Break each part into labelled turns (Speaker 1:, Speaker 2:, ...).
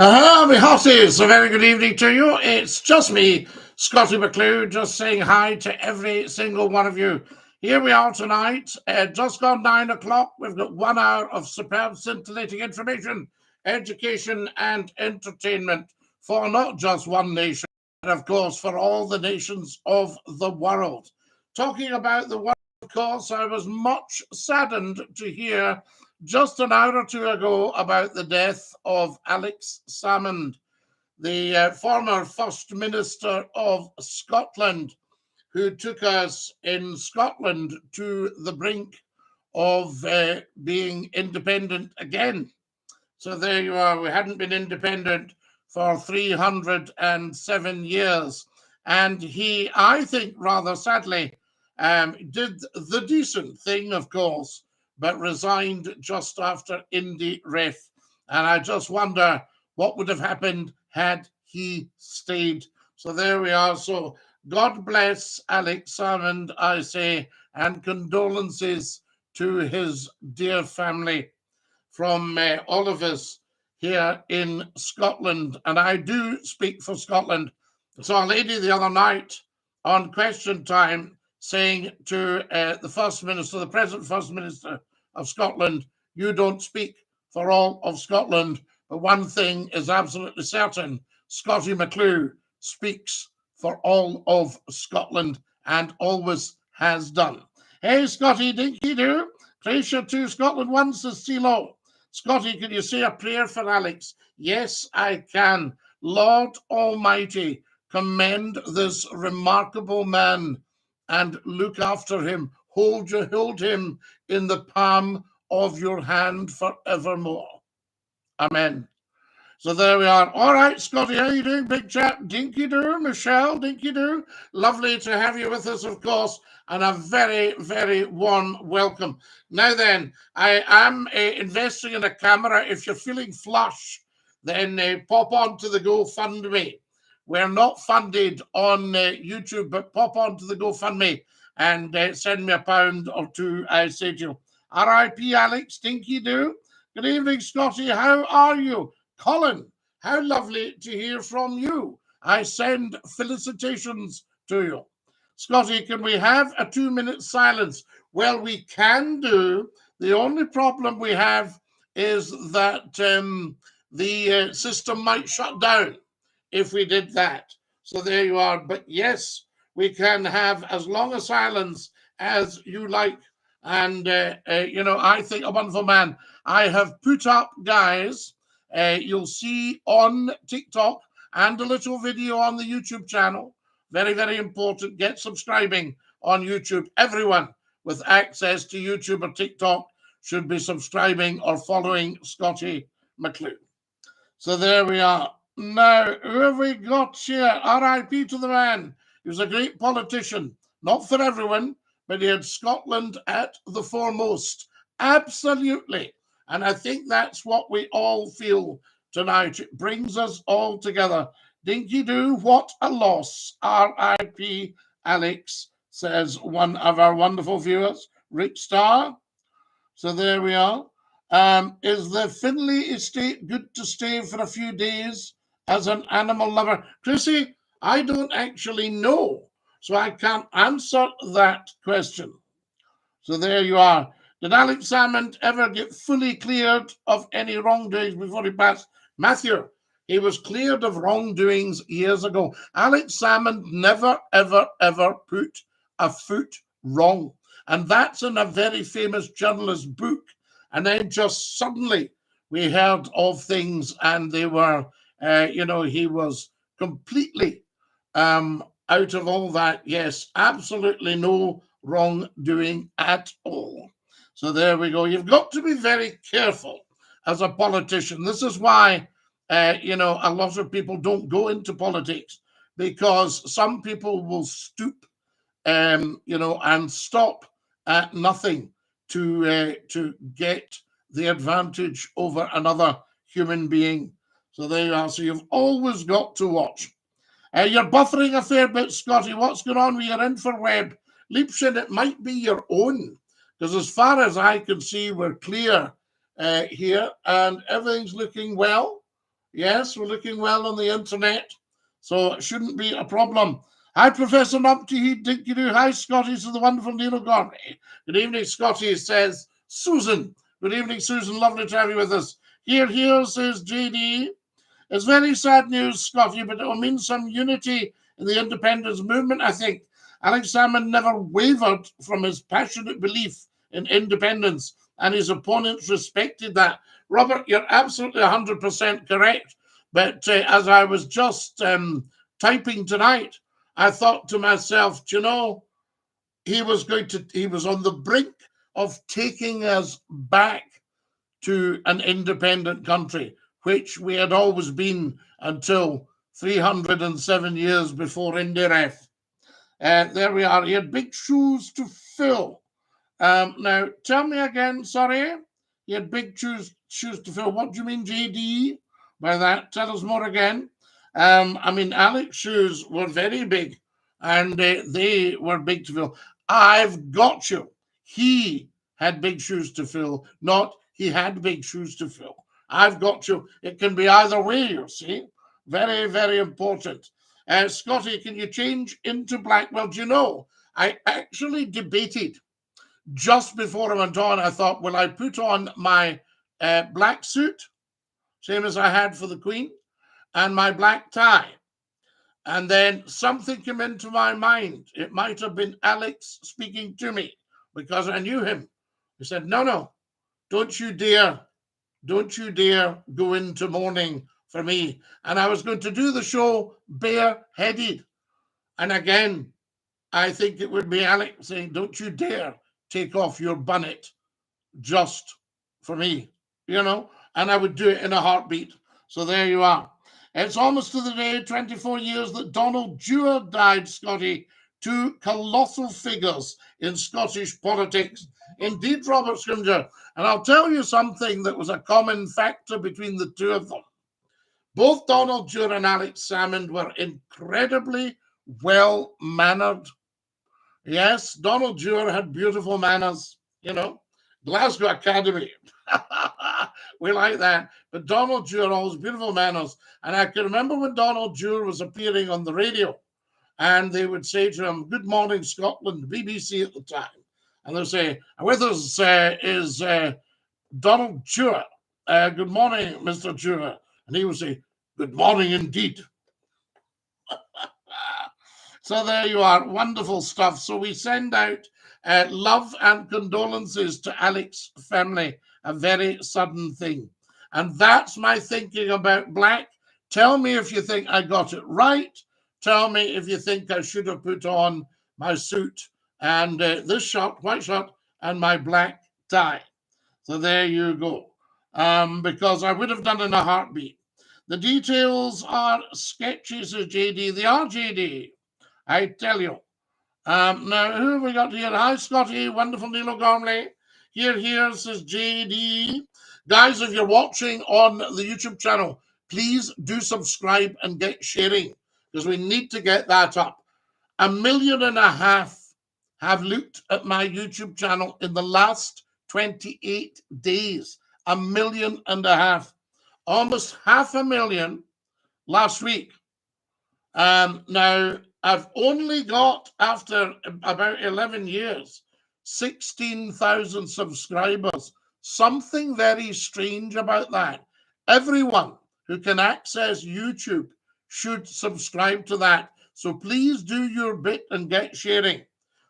Speaker 1: Hello, me hotties. A very good evening to you. It's just me, Scottie McClue, just saying hi to every single one of you. Here we are tonight, just gone 9 o'clock. We've got 1 hour of superb, scintillating information, education, and entertainment for not just one nation, but of course for all the nations of the world. Talking about the world, of course, I was much saddened to hear just an hour or two ago about the death of Alex Salmond, the former First Minister of Scotland, who took us in Scotland to the brink of being independent again. So there you are. We hadn't been independent for 307 years. And he, I think, rather sadly, did the decent thing, of course, but resigned just after Indy Ref. And I just wonder what would have happened had he stayed. So there we are. So God bless Alex Salmond, I say, and condolences to his dear family from all of us here in Scotland. And I do speak for Scotland. I saw a lady the other night on Question Time saying to the First Minister, the present First Minister of Scotland, you don't speak for all of Scotland, but one thing is absolutely certain, Scottie McClue speaks for all of Scotland and always has done. Hey, Scottie, Dinky-Doo, Croatia 2, Scotland 1, says CeeLo. Scottie, can you say a prayer for Alex? Yes, I can. Lord Almighty, commend this remarkable man and look after him. Hold him in the palm of your hand forevermore. Amen. So there we are. All right, Scottie, how you doing? Big chap, Dinky-Doo, Michelle, Dinky-Doo. Lovely to have you with us, of course, and a very, very warm welcome. Now then, I am investing in a camera. If you're feeling flush, then pop on to the GoFundMe. We're not funded on YouTube, but pop on to the GoFundMe and send me £1 or £2, I say to you. R.I.P. Alex, Dinky-Doo. Good evening, Scottie. How are you? Colin, how lovely to hear from you. I send felicitations to you. Scottie, can we have a 2-minute silence? Well, we can do. The only problem we have is that the system might shut down if we did that. So there you are. But yes, we can have as long a silence as you like. And, I think a wonderful man. I have put up, guys, you'll see on TikTok and a little video on the YouTube channel. Very, very important. Get subscribing on YouTube. Everyone with access to YouTube or TikTok should be subscribing or following Scottie McClue. So there we are. Now, who have we got here? R.I.P. to the man. He was a great politician. Not for everyone, but he had Scotland at the foremost. Absolutely. And I think that's what we all feel tonight. It brings us all together. Dinky-Doo, what a loss. R.I.P. Alex, says one of our wonderful viewers, Rick Starr. So there we are. Is the Finlay estate good to stay for a few days as an animal lover? Chrissy, I don't actually know, so I can't answer that question. So there you are. Did Alex Salmond ever get fully cleared of any wrongdoings before he passed? Matthew, he was cleared of wrongdoings years ago. Alex Salmond never, ever, ever put a foot wrong. And that's in a very famous journalist book. And then just suddenly we heard of things and they were, he was completely out of all that. Yes, absolutely no wrongdoing at all. So there we go. You've got to be very careful as a politician. This is why, a lot of people don't go into politics, because some people will stoop, and stop at nothing to get the advantage over another human being. So there you are. So you've always got to watch. You're buffering a fair bit, Scottie. What's going on with your infraweb? Liebchen, it might be your own, because as far as I can see, we're clear here and everything's looking well. Yes, we're looking well on the internet, so it shouldn't be a problem. Hi, Professor Numpty, Dinky-Doo. Hi, Scottie, to the wonderful Neil O'Gormy. Good evening, Scottie, says Susan. Good evening, Susan. Lovely to have you with us. Here, says JD. It's very sad news, Scottie, but it will mean some unity in the independence movement, I think. Alex Salmond never wavered from his passionate belief in independence, and his opponents respected that. Robert, you're absolutely 100% correct. But as I was just typing tonight, I thought to myself, you know, he was on the brink of taking us back to an independent country, which we had always been until 307 years before Indiref. There we are. He had big shoes to fill. Now, tell me again, sorry. He had big shoes to fill. What do you mean, JD, by that? Tell us more again. I mean, Alex's shoes were very big, and they were big to fill. I've got you. He had big shoes to fill, not he had big shoes to fill. I've got you. It can be either way, you see. Very, very important. Scottie, can you change into black? Well, do you know, I actually debated just before I went on. I thought, will I put on my black suit, same as I had for the Queen, and my black tie? And then something came into my mind. It might have been Alex speaking to me because I knew him. He said, no, don't you dare go into mourning for me. And I was going to do the show bareheaded. And again, I think it would be Alex saying, don't you dare take off your bonnet just for me, you know, and I would do it in a heartbeat. So there you are. It's almost to the day, 24 years, that Donald Dewar died, Scottie. Two colossal figures in Scottish politics. Indeed, Robert Scrimger. And I'll tell you something that was a common factor between the two of them. Both Donald Dewar and Alex Salmond were incredibly well-mannered. Yes, Donald Dewar had beautiful manners, you know. Glasgow Academy. We like that. But Donald Dewar always beautiful manners. And I can remember when Donald Dewar was appearing on the radio, and they would say to him, "Good morning, Scotland," BBC at the time. And they'll say, "With us is Donald Dewar. Good morning, Mr. Dewar." And he would say, "Good morning indeed." So there you are. Wonderful stuff. So we send out love and condolences to Alex's family. A very sudden thing. And that's my thinking about black. Tell me if you think I got it right. Tell me if you think I should have put on my suit and this shirt, white shirt, and my black tie. So there you go. Because I would have done in a heartbeat. The details are sketchy, says JD. They are, JD. I tell you. Now, who have we got here? Hi, Scottie. Wonderful Neil O'Gormley. Here, says JD. Guys, if you're watching on the YouTube channel, please do subscribe and get sharing, because we need to get that up. 1.5 million have looked at my YouTube channel in the last 28 days. 1.5 million. Almost 500,000 last week. Now, I've only got, after about 11 years, 16,000 subscribers. Something very strange about that. Everyone who can access YouTube should subscribe to that. So please do your bit and get sharing.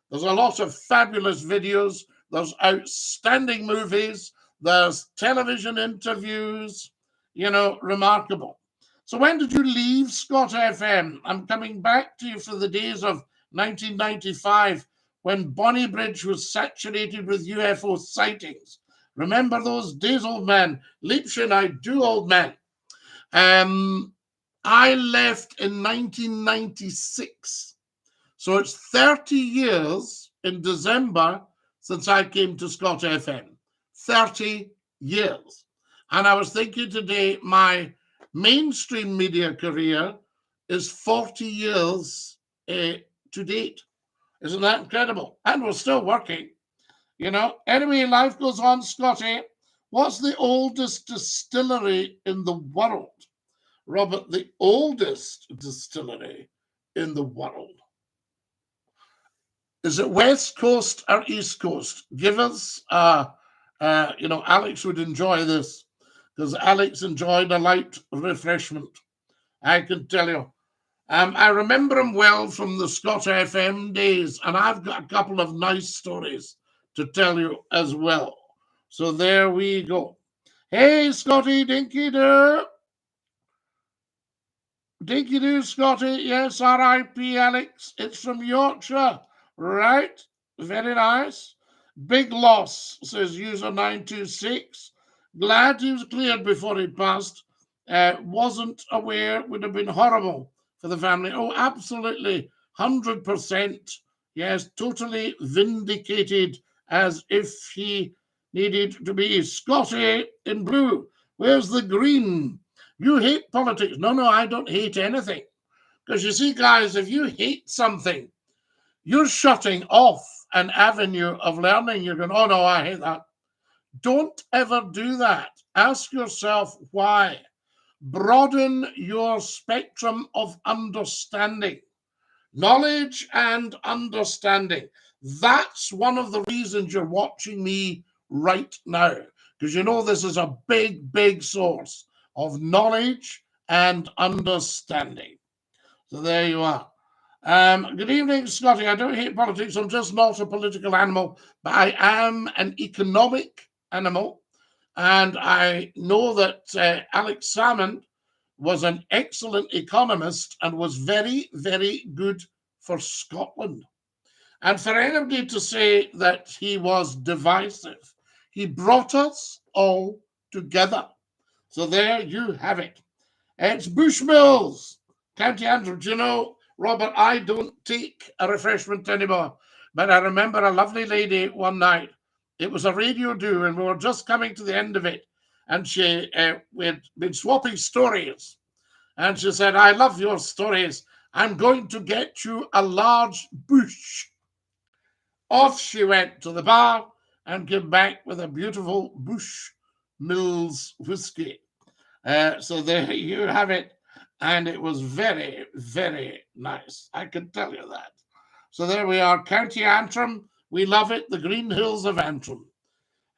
Speaker 1: There's a lot of fabulous videos. There's outstanding movies. There's television interviews. You know, remarkable. So when did you leave Scott FM? I'm coming back to you for the days of 1995, when Bonnybridge was saturated with UFO sightings. Remember those days, old man? Liebchen, I do, old man. I left in 1996. So it's 30 years in December since I came to Scott FM. 30 years. And I was thinking today, my mainstream media career is 40 years to date. Isn't that incredible? And we're still working, you know. Anyway, life goes on, Scottie. What's the oldest distillery in the world? Robert, the oldest distillery in the world. Is it West Coast or East Coast? Give us, Alex would enjoy this because Alex enjoyed a light refreshment. I can tell you. I remember him well from the Scott FM days, and I've got a couple of nice stories to tell you as well. So there we go. Hey, Scottie, Dinky-Doo. Dinky-Doo, Scottie. Yes, R.I.P. Alex. It's from Yorkshire. Right. Very nice. Big loss, says user 926. Glad he was cleared before he passed. Wasn't aware, would have been horrible for the family. Oh, absolutely. 100%. Yes, totally vindicated as if he needed to be. Scottie in blue. Where's the green? You hate politics. No, I don't hate anything. Because you see, guys, if you hate something, you're shutting off an avenue of learning. You're going, oh, no, I hate that. Don't ever do that. Ask yourself why. Broaden your spectrum of understanding. Knowledge and understanding. That's one of the reasons you're watching me right now. Because you know this is a big, big source of knowledge and understanding. So there you are. Good evening, Scottie. I don't hate politics. I'm just not a political animal, but I am an economic animal. And I know that Alex Salmond was an excellent economist and was very, very good for Scotland. And for anybody to say that he was divisive, he brought us all together. So there you have it. It's Bushmills, County Antrim. Do you know, Robert, I don't take a refreshment anymore. But I remember a lovely lady one night. It was a radio do, and we were just coming to the end of it. And we had been swapping stories. And she said, I love your stories. I'm going to get you a large bush. Off she went to the bar and came back with a beautiful Bushmills whiskey. So there you have it. And it was very, very nice. I can tell you that. So there we are, County Antrim. We love it, the Green Hills of Antrim.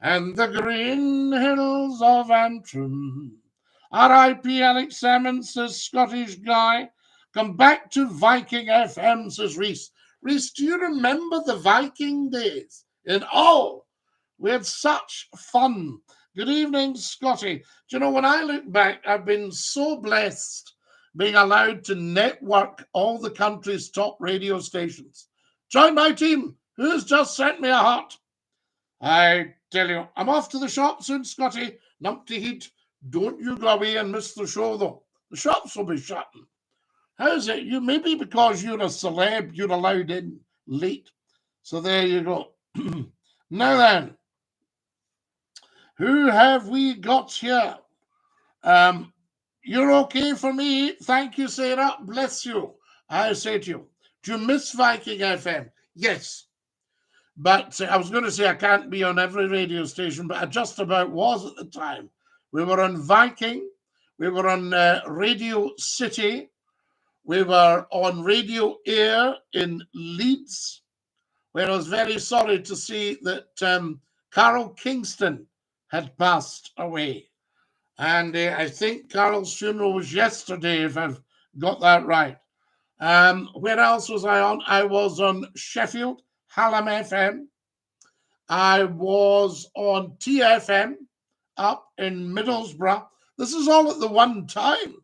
Speaker 1: And the Green Hills of Antrim. R.I.P. Alex Salmond, says Scottish guy. Come back to Viking FM, says Reese. Reese, do you remember the Viking days? We had such fun. Good evening, Scottie. Do you know, when I look back, I've been so blessed being allowed to network all the country's top radio stations. Join my team, who's just sent me a heart. I tell you, I'm off to the shop soon, Scottie. Numpty heat. Don't you go away and miss the show, though. The shops will be shutting. How's it? You maybe because you're a celeb, you're allowed in late. So there you go. Now then, who have we got here? You're okay for me. Thank you, Sarah. Bless you. I say to you, do you miss Viking FM? Yes. But I was going to say I can't be on every radio station, but I just about was at the time. We were on Viking. We were on Radio City. We were on Radio Air in Leeds, where I was very sorry to see that Carol Kingston had passed away. And I think Carol's funeral was yesterday, if I've got that right. Where else was I on? I was on Sheffield, Hallam FM. I was on TFM up in Middlesbrough. This is all at the one time.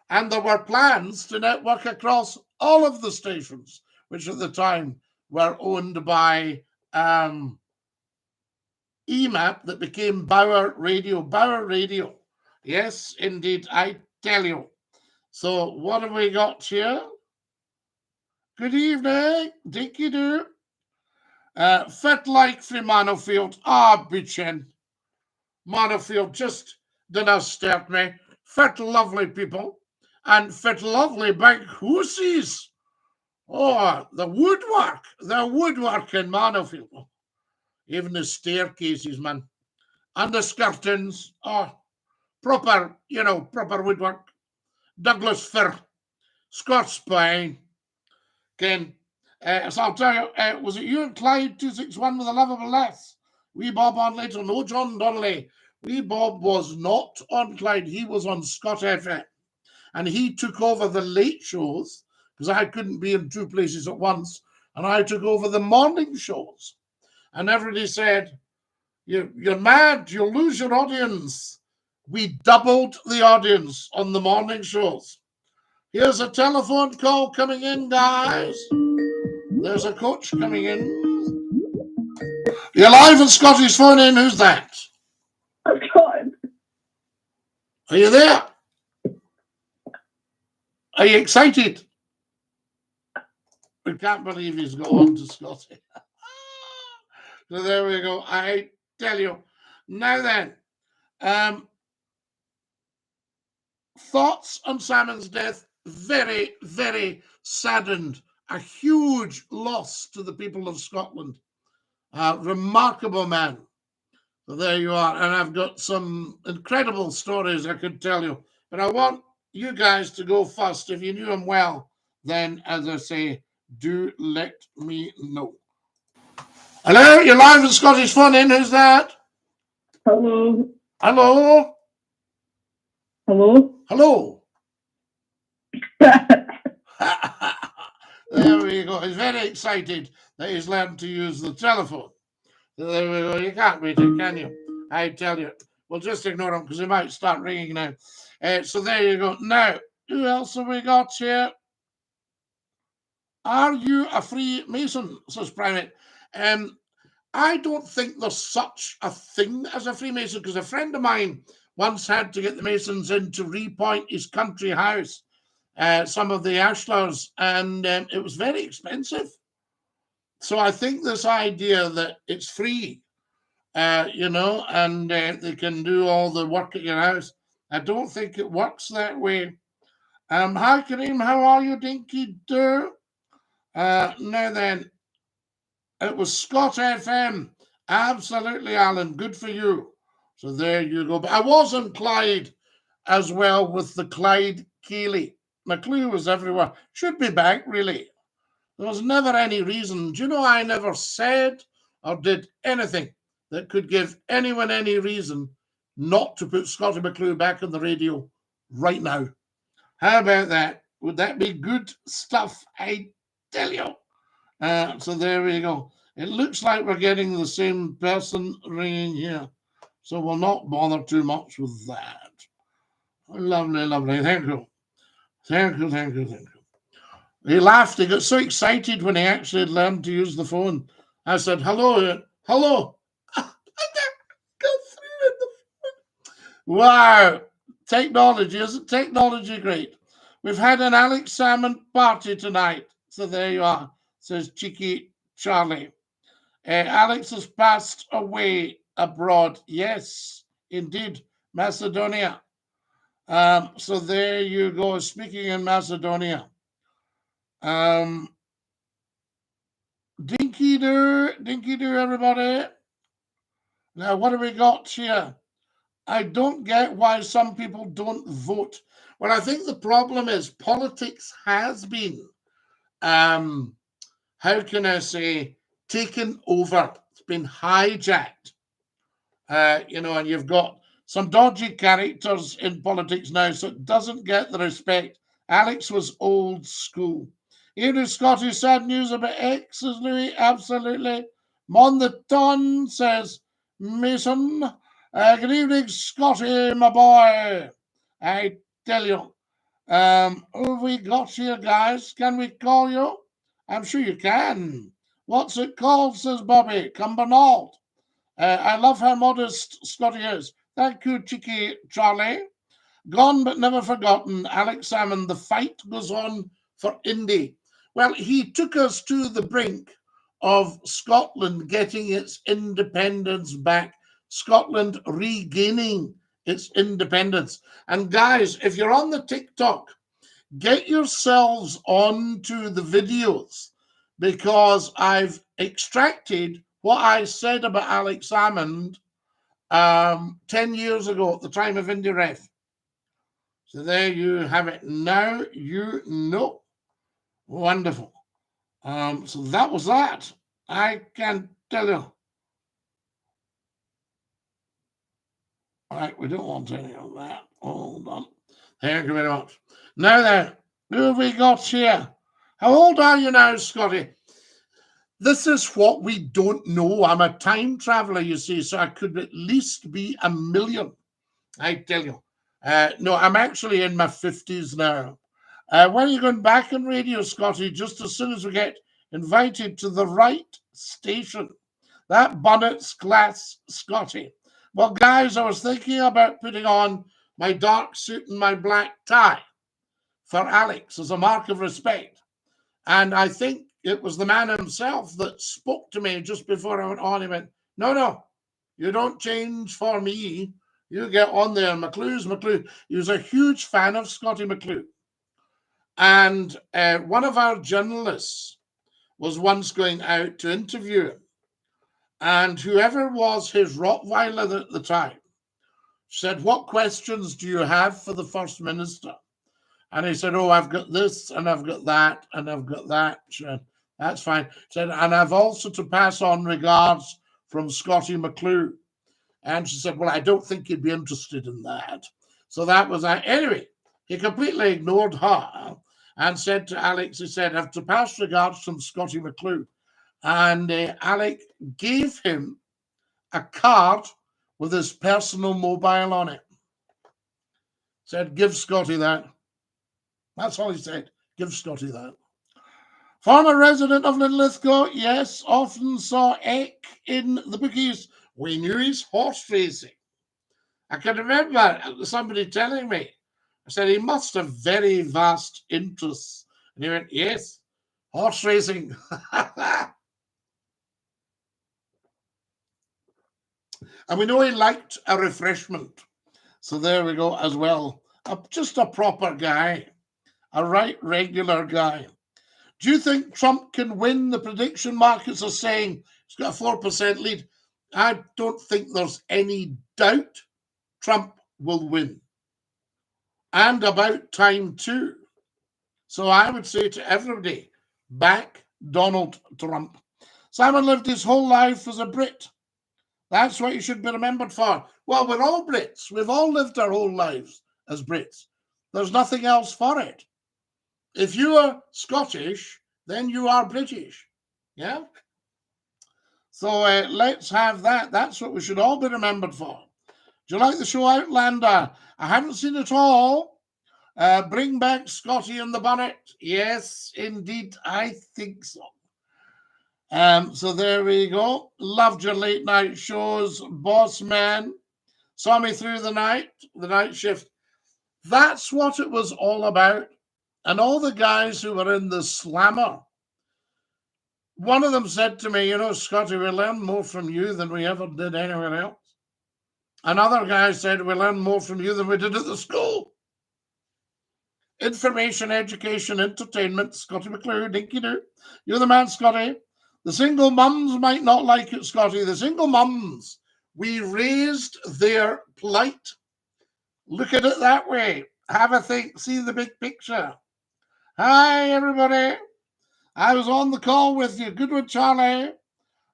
Speaker 1: And there were plans to network across all of the stations, which at the time were owned by EMAP that became Bauer Radio. Bauer Radio. Yes, indeed, I tell you. So what have we got here? Good evening, Dinky-Doo. Fit like free Manofield. Bitchin. Manofield just didn't start me. Fit lovely people. And fit lovely big hoosies. Oh, the woodwork in Manofield. Even the staircases, man. And the skirtings. Oh, proper woodwork. Douglas Fir, Scots Spine, Ken. So I'll tell you, was it you and Clyde 261 with a lovable lass? Wee Bob on later. No, John Donnelly. Wee Bob was not on Clyde. He was on Scott FM. And he took over the late shows because I couldn't be in two places at once. And I took over the morning shows. And everybody said, you're mad. You'll lose your audience. We doubled the audience on the morning shows. Here's a telephone call coming in, guys. There's a coach coming in. You're live on Scottie's phone in. Who's that?
Speaker 2: I've got him.
Speaker 1: Are you there? Are you excited? We can't believe he's got on to Scottie. So there we go. I tell you. Now then, thoughts on Salmon's death. Very, very saddened. A huge loss to the people of Scotland. Remarkable man. So there you are. And I've got some incredible stories I could tell you. But I want you guys to go first. If you knew him well, then, as I say, do let me know. Hello, you're live with Scottish Fun In. Who's that?
Speaker 2: Hello.
Speaker 1: Hello?
Speaker 2: Hello.
Speaker 1: Hello? There we go. He's very excited that he's learned to use the telephone. So there we go. You can't beat it, can you? I tell you. We'll just ignore him because he might start ringing now. So there you go. Now, who else have we got here? Are you a Freemason? Says Private. I don't think there's such a thing as a Freemason because a friend of mine once had to get the Masons in to repoint his country house, some of the ashlars, and it was very expensive. So I think this idea that it's free, you know, and they can do all the work at your house, I don't think it works that way. Hi, Kareem. How are you, Dinky-Doo? Now then, it was Scott FM. Absolutely, Alan. Good for you. So there you go. But I was on Clyde as well with the Clyde Keeley. McClue was everywhere. Should be back, really. There was never any reason. Do you know I never said or did anything that could give anyone any reason not to put Scottie McClue back on the radio right now? How about that? Would that be good stuff? I tell you. So there we go. It looks like we're getting the same person ringing here. So we'll not bother too much with that. Lovely, lovely. Thank you. Thank you, thank you, thank you. He laughed. He got so excited when he actually learned to use the phone. I said, hello, hello. I didn't go through in the phone. Wow. Technology. Isn't technology great? We've had an Alex Salmon party tonight. So there you are, says Cheeky Charlie. Alex has passed away abroad. Yes, indeed. Macedonia. So there you go. Speaking in Macedonia. Dinky-Doo, everybody. Now, what have we got here? I don't get why some people don't vote. Well, I think the problem is politics has been, how can I say, taken over. It's been hijacked. You know, and you've got some dodgy characters in politics now, so it doesn't get the respect. Alex was old school. Here is Scotty. Sad news about X, says Louis. Absolutely. Mon the Ton, says Mason. Good evening, Scotty, my boy. I tell you. Who have we got here, guys? Can we call you? I'm sure you can. What's it called, says Bobby. Cumbernauld. I love how modest Scotty is. Thank you, Cheeky Charlie. Gone but never forgotten. Alex Salmon, the fight goes on for Indy. Well, he took us to the brink of Scotland getting its independence back. Scotland regaining its independence. And guys, if you're on the TikTok, get yourselves onto the videos because I've extracted what I said about Alex Salmon 10 years ago at the time of Indy Ref. So there you have it. Now you know. Wonderful. So that was that. I can tell you. All right, we don't want any of that. Hold on. Thank you very much. Now then, who have we got here? How old are you now, Scottie? This is what we don't know. I'm a time traveler, you see, so I could at least be 1,000,000. I tell you. No, I'm actually in my 50s now. When are you going back on radio, Scottie? Just as soon as we get invited to the right station. That bonnet's glass, Scottie. Well, guys, I was thinking about putting on my dark suit and my black tie for Alex as a mark of respect. And I think it was the man himself that spoke to me just before I went on. He went, no, you don't change for me. You get on there. McClue's McClue. He was a huge fan of SCOTTIE McCLUE. And one of our journalists was once going out to interview him. And whoever was his Rottweiler at the time said, what questions do you have for the First Minister? And he said, oh, I've got this and I've got that and I've got that. That's fine. He said, and I've also to pass on regards from SCOTTIE McCLUE. And she said, well, I don't think you'd be interested in that. So that was that. Anyway, he completely ignored her and said to Alex, he said, I have to pass regards from SCOTTIE McCLUE. And Alec gave him a card with his personal mobile on it. Said, give Scottie that. That's all he said. Give Scottie that. Former resident of Linlithgow, yes, often saw Eck in the bookies. We knew he's horse racing. I can remember somebody telling me, I said, he must have very vast interests. And he went, yes, horse racing. And we know he liked a refreshment. So there we go as well. Just a proper guy, a right regular guy. Do you think Trump can win? The prediction markets are saying he's got a 4% lead. I don't think there's any doubt Trump will win. And about time too. So I would say to everybody, back Donald Trump. Simon lived his whole life as a Brit. That's what you should be remembered for. Well, we're all Brits. We've all lived our whole lives as Brits. There's nothing else for it. If you are Scottish, then you are British. Yeah? So let's have that. That's what we should all be remembered for. Do you like the show Outlander? I haven't seen it all. Bring back Scottie and the Bonnet. Yes, indeed, I think so. So there we go. Loved your late night shows, Boss Man. Saw me through the night shift. That's what it was all about. And all the guys who were in the slammer, one of them said to me, you know, Scottie, we learned more from you than we ever did anywhere else. Another guy said, we learned more from you than we did at the school. Information, education, entertainment, Scottie McClue, Dinky-Doo. You're the man, Scottie. The single mums might not like it, Scottie. The single mums, we raised their plight. Look at it that way. Have a think. See the big picture. Hi, everybody. I was on the call with you. Good one, Charlie.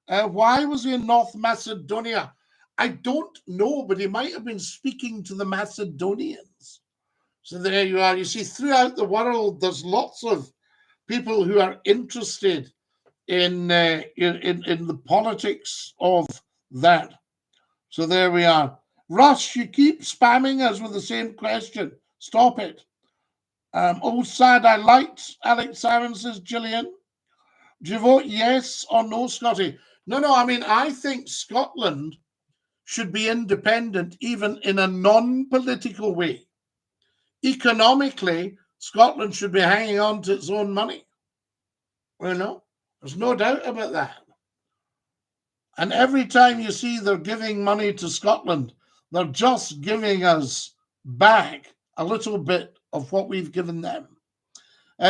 Speaker 1: Why was he in North Macedonia? I don't know, but he might have been speaking to the Macedonians. So there you are. You see, throughout the world, there's lots of people who are interested in the politics of that. So there we are. Russ, you keep spamming us with the same question. Stop it. Oh, sad, I liked Alex Simon, says Gillian. Do you vote yes or no, Scottie? No, I mean, I think Scotland should be independent even in a non-political way. Economically, Scotland should be hanging on to its own money. You know, there's no doubt about that. And every time you see they're giving money to Scotland, they're just giving us back a little bit of what we've given them.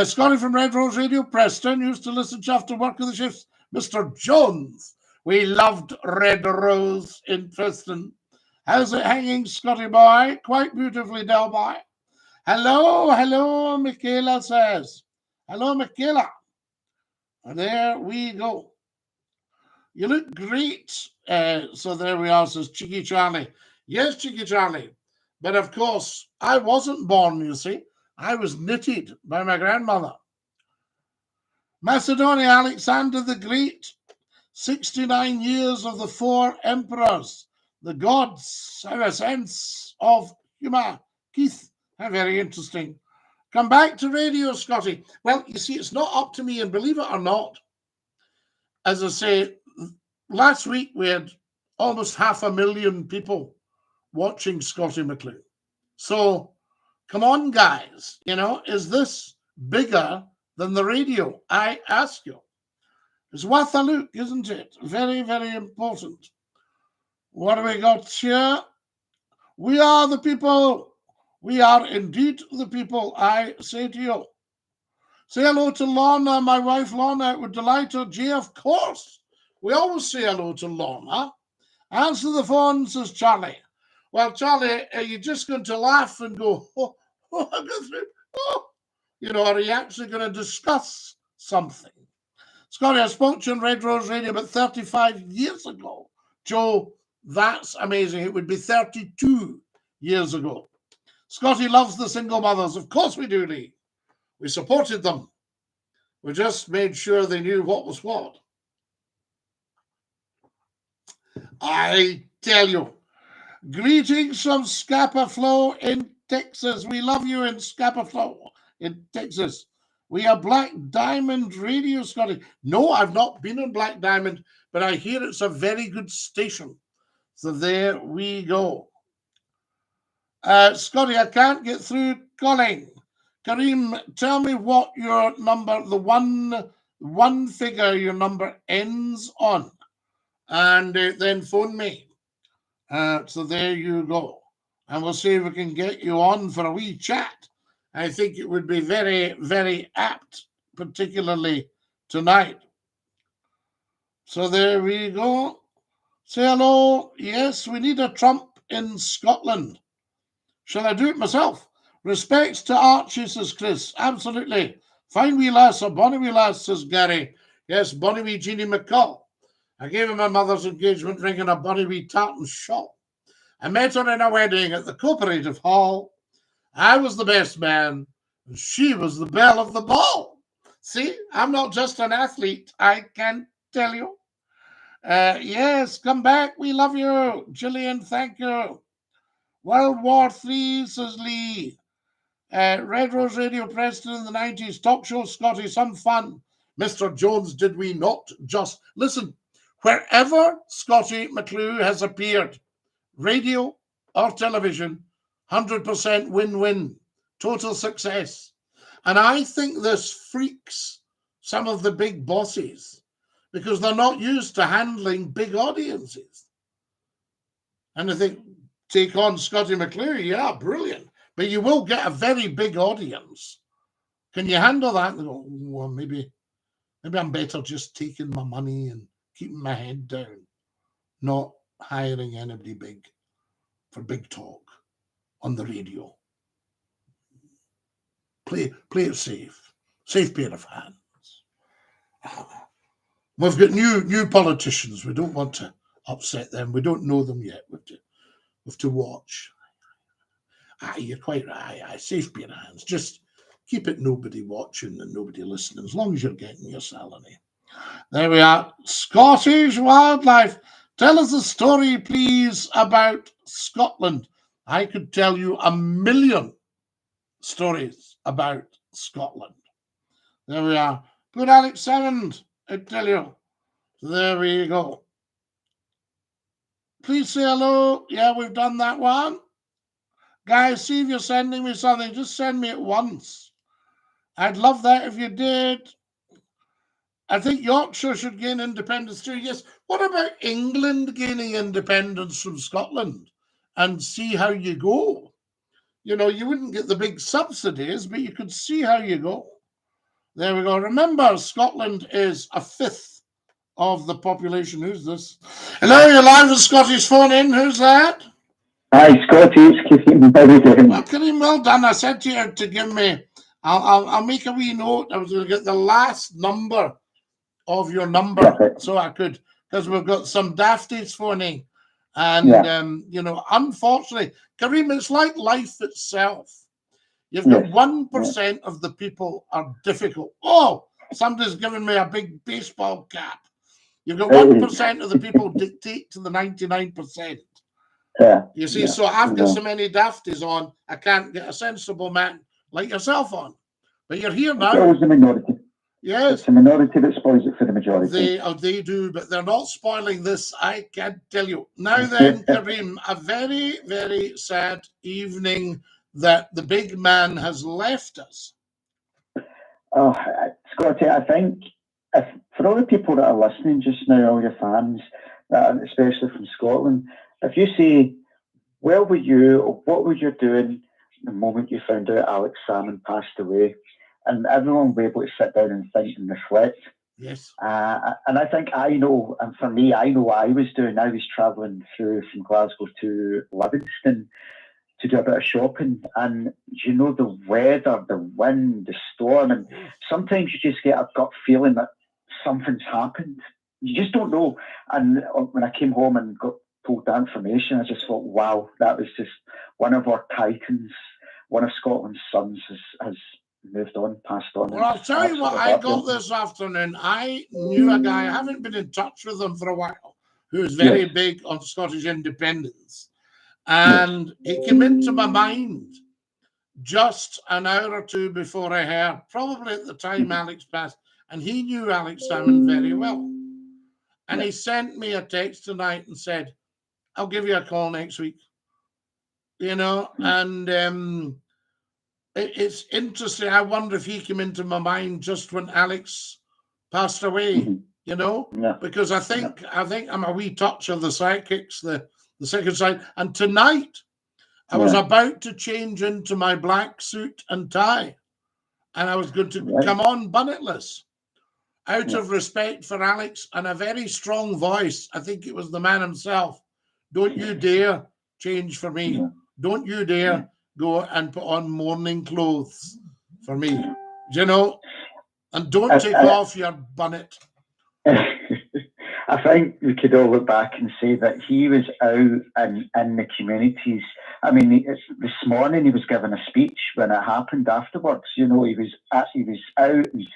Speaker 1: Scottie from Red Rose Radio, Preston, used to listen to after work of the shifts. Mr. Jones, we loved Red Rose in Preston. How's it hanging, Scottie boy? Quite beautifully, Del boy. Hello, hello, Michaela says. Hello, Michaela. And there we go. You look great. So there we are, says Cheeky Charlie. Yes, Cheeky Charlie. But of course, I wasn't born, you see. I was knitted by my grandmother. Macedonia, Alexander the Great. 69 years of the four emperors. The gods have a sense of humour. Keith, how very interesting. Come back to radio, Scotty. Well, you see, it's not up to me, and believe it or not, as I say, last week we had almost 500,000 people watching Scottie McClue. So, come on, guys. You know, is this bigger than the radio? I ask you. It's worth a look, isn't it? Very, very important. What do we got here? We are the people. We are indeed the people, I say to you. Say hello to Lorna, my wife Lorna. It would delight her. Jay, of course. We always say hello to Lorna. Answer the phone, says Charlie. Well, Charlie, are you just going to laugh and go, oh, you know, are you actually going to discuss something? Scotty, I spoke to you on Red Rose Radio about 35 years ago. Joe, that's amazing. It would be 32 years ago. Scotty loves the single mothers. Of course we do, Lee. We supported them. We just made sure they knew what was what. I tell you. Greetings from Scapa Flow in Texas. We love you in Scapa Flow in Texas. We are Black Diamond Radio, Scotty. No, I've not been on Black Diamond, but I hear it's a very good station. So there we go. Scotty, I can't get through calling. Kareem, tell me what your number, the one figure your number ends on, and then phone me. So there you go. And we'll see if we can get you on for a wee chat. I think it would be very, very apt, particularly tonight. So there we go. Say hello. Yes, we need a Trump in Scotland. Shall I do it myself? Respects to Archie, says Chris. Absolutely. Fine wee lass, a bonny wee lass, says Gary. Yes, bonny wee Jeannie McCall. I gave her my mother's engagement ring and a bonny wee tartan shawl. I met her in a wedding at the Cooperative Hall. I was the best man, and she was the belle of the ball. See, I'm not just an athlete, I can tell you. Yes, come back, we love you. Gillian, thank you. World War III, says Lee. Red Rose Radio Preston in the 90s. Talk show, Scotty, some fun. Mr. Jones, did we not just... Listen, wherever Scottie McClue has appeared, radio or television, 100% win-win, total success. And I think this freaks some of the big bosses because they're not used to handling big audiences. And I think, take on Scottie McClue, yeah, brilliant. But you will get a very big audience. Can you handle that? And go, well, maybe I'm better just taking my money and keeping my head down, not hiring anybody big for big talk on the radio. Play it safe. Safe pair of hands. We've got new politicians. We don't want to upset them. We don't know them yet. We have to watch. You're quite right. Safe pair of hands. Just keep it nobody watching and nobody listening, as long as you're getting your salary. There we are. Scottish wildlife. Tell us a story, please, about Scotland. I could tell you 1,000,000 stories about Scotland. There we are. Good Alex Salmond, I tell you. There we go. Please say hello. Yeah, we've done that one. Guys, see if you're sending me something. Just send me it once. I'd love that if you did. I think Yorkshire should gain independence too. Yes. What about England gaining independence from Scotland? And see how you go. You know, you wouldn't get the big subsidies, but you could see how you go. There we go. Remember, Scotland is 1/5 of the population. Who's this? Hello, you're live with Scottish Phone In. Who's that?
Speaker 3: Hi, Scottie, it's Kareem. How are you doing?
Speaker 1: Well, Kareem, well done. I said to you to give me, I'll make a wee note. I was going to get the last number of your number
Speaker 3: Perfect.
Speaker 1: so I could, because we've got some dafties phoning. And, you know, unfortunately, Kareem, it's like life itself. You've got 1% of the people are difficult. Oh, somebody's given me a big baseball cap. You've got 1% of the people dictate to the 99%.
Speaker 3: Yeah.
Speaker 1: You see, so I've got so many dafties on, I can't get a sensible man like yourself on. But you're here now.
Speaker 3: It's always the minority.
Speaker 1: Yes.
Speaker 3: It's the minority that spoils it for the majority.
Speaker 1: They do, but they're not spoiling this, I can tell you. Now then, Kareem, a very, very sad evening that the big man has left us.
Speaker 3: Oh, Scottie, I think for all the people that are listening just now, all your fans, especially from Scotland, if you say, where were you, or what were you doing the moment you found out Alex Salmon passed away? And everyone will be able to sit down and think and reflect.
Speaker 1: Yes.
Speaker 3: And I think I know, and for me, I know what I was doing. I was travelling through from Glasgow to Livingston to do a bit of shopping. And you know, the weather, the wind, the storm, and sometimes you just get a gut feeling that something's happened. You just don't know. And when I came home and got told that information, I just thought, wow, that was just one of our titans, one of Scotland's sons has moved on, passed on.
Speaker 1: Well, I'll tell you what I got this afternoon. I knew a guy, I haven't been in touch with him for a while, who's very big on Scottish independence. And he came into my mind just an hour or two before I heard, probably at the time Alex passed, and he knew Alex Salmon very well. And he sent me a text tonight and said, I'll give you a call next week. You know, and it's interesting. I wonder if he came into my mind just when Alex passed away, you know, because I think I'm a wee touch of the sidekicks, the second side. And tonight I was about to change into my black suit and tie, and I was going to come on bunnetless out of respect for Alex and a very strong voice. I think it was the man himself. Don't you dare change for me. Don't you dare go and put on mourning clothes for me, you know, and don't take off your bonnet.
Speaker 3: I think we could all look back and say that he was out in the communities. I mean, this morning he was giving a speech when it happened afterwards. You know, he was out and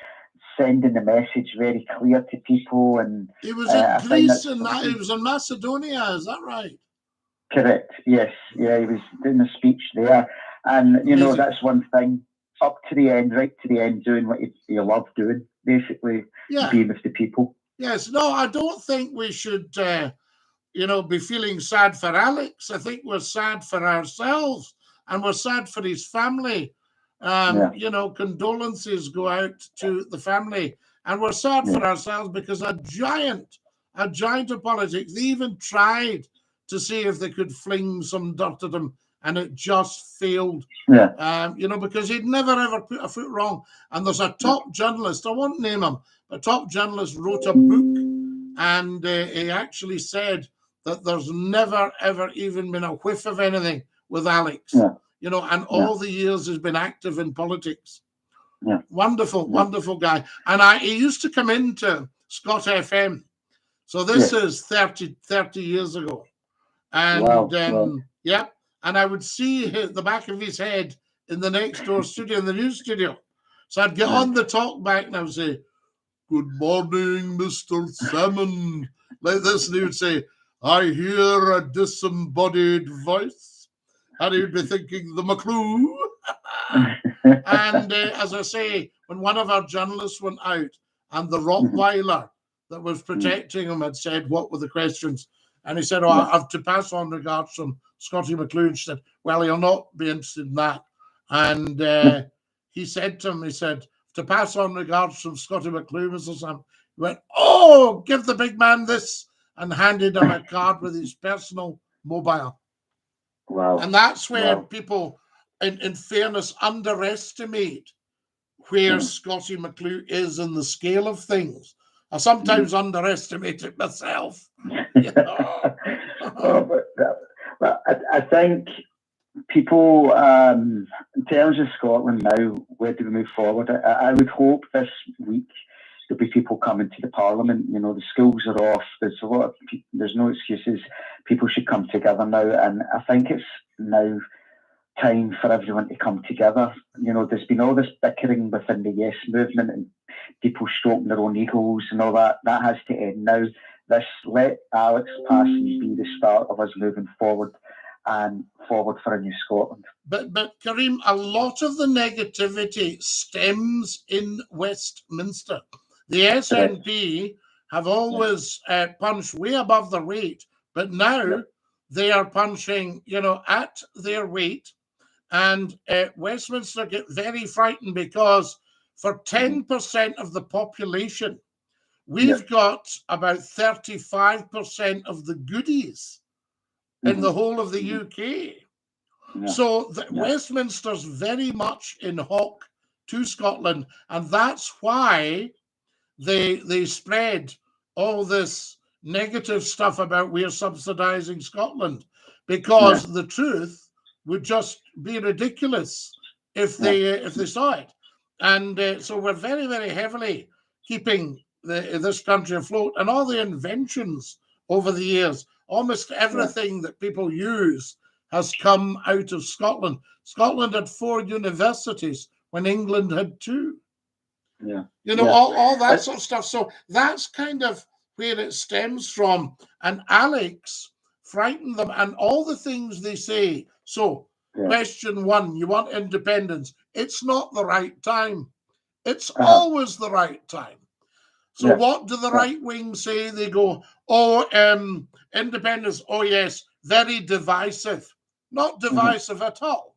Speaker 3: sending the message very clear to people. And
Speaker 1: he was in Greece and he was in Macedonia, is that right?
Speaker 3: Correct, yes. Yeah, he was doing a speech there. And, you know, that's one thing, up to the end, right to the end, doing what you love doing, basically, being with the people.
Speaker 1: Yes, no, I don't think we should, you know, be feeling sad for Alex. I think we're sad for ourselves and we're sad for his family. You know, condolences go out to the family. And we're sad for ourselves because a giant of politics, they even tried to see if they could fling some dirt at him, and it just failed. You know, because he'd never ever put a foot wrong. And there's a top journalist, I won't name him, but a top journalist wrote a book, and he actually said that there's never ever even been a whiff of anything with Alex. You know, and all the years he's been active in politics. Wonderful, wonderful guy. And he used to come into Scott FM. So this is 30 years ago. And and I would see the back of his head in the next door studio, in the news studio. So I'd get on the talk back and I would say, "Good morning, Mr. Salmon." Like this, and he would say, "I hear a disembodied voice." And he would be thinking, the McClue. And as I say, when one of our journalists went out and the Rottweiler that was protecting him had said, what were the questions? And he said, I have to pass on regards from Scottie McClue. She said, well, he'll not be interested in that. And he said to him, he said, to pass on regards from Scottie McClue, Mr. Sam. He went, oh, give the big man this, and handed him a card with his personal mobile.
Speaker 3: Wow.
Speaker 1: And that's where people, in fairness, underestimate where Scottie McClue is in the scale of things. I sometimes underestimate it myself. You know?
Speaker 3: But I think people, in terms of Scotland now, where do we move forward? I would hope this week there'll be people coming to the Parliament. You know, the schools are off. There's a lot of there's no excuses. People should come together now, and I think it's now time for everyone to come together. You know, there's been all this bickering within the Yes movement and people stroking their own egos and all that. That has to end now. Let Alex passing be the start of us moving forward and forward for a new Scotland.
Speaker 1: But Kareem, a lot of the negativity stems in Westminster. The SNP have always punched way above their weight, but now they are punching, you know, at their weight. And Westminster get very frightened because for 10% of the population, we've got about 35% of the goodies in the whole of the UK. So Westminster's very much in hock to Scotland, and that's why they spread all this negative stuff about we're subsidising Scotland, because the truth would just be ridiculous if they saw it. And so we're very, very heavily keeping this country afloat, and all the inventions over the years, almost everything that people use has come out of Scotland. Scotland had 4 universities when England had 2. You know, all that sort of stuff. So that's kind of where it stems from. And Alex frightened them, and all the things they say. So question 1, you want independence. It's not the right time. It's always the right time. So what do the right wing say? They go, oh, independence, oh yes, very divisive. Not divisive at all.